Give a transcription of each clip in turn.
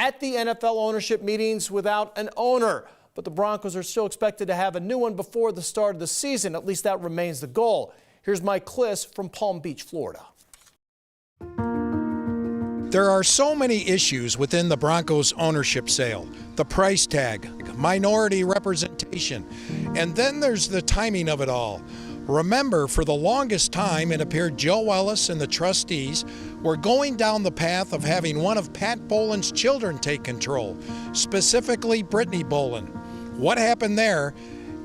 at the NFL ownership meetings without an owner. But the Broncos are still expected to have a new one before the start of the season. At least that remains the goal. Here's Mike-Klis from Palm Beach, Florida. There are so many issues within the Broncos ownership sale. The price tag, minority representation, and then there's the timing of it all. Remember, for the longest time, it appeared Joe Ellis and the trustees were going down the path of having one of Pat Bowlen's children take control, specifically Brittany Bowlen. What happened there,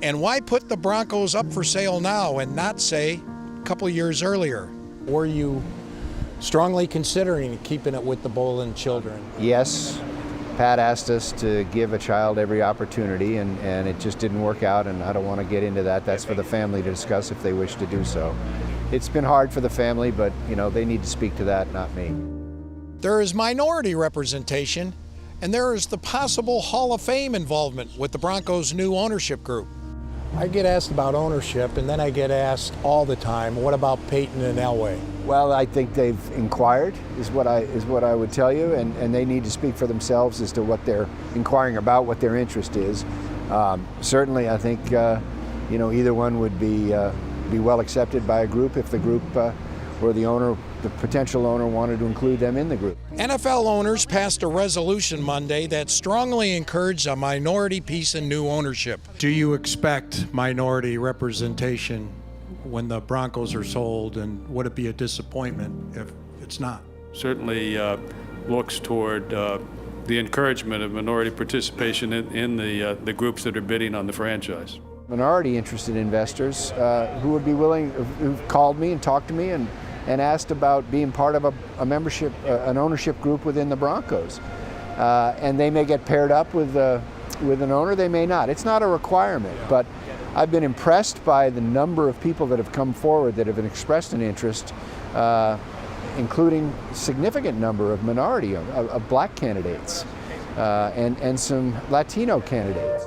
and why put the Broncos up for sale now and not, say, a couple years earlier? Were you strongly considering keeping it with the Bowlen children? Yes. Pat asked us to give a child every opportunity, and it just didn't work out, and I don't want to get into that. That's for the family to discuss if they wish to do so. It's been hard for the family, but they need to speak to that, not me. There is minority representation, and there is the possible Hall of Fame involvement with the Broncos' new ownership group. I get asked about ownership, and then I get asked all the time, what about Peyton and Elway? Well, I think they've inquired, is what I would tell you, and they need to speak for themselves as to what they're inquiring about, what their interest is. Certainly, I think either one would be well accepted by a group if the group or the potential owner wanted to include them in the group. NFL owners passed a resolution Monday that strongly encouraged a minority piece in new ownership. Do you expect minority representation when the Broncos are sold, and would it be a disappointment if it's not? Certainly looks toward the encouragement of minority participation in the groups that are bidding on the franchise. Minority interested investors who would be willing, who've called me and talked to me and asked about being part of a membership, an ownership group within the Broncos. And they may get paired up with an owner, they may not. It's not a requirement, but I've been impressed by the number of people that have come forward that have expressed an interest, including a significant number of minority, of black candidates, and some Latino candidates.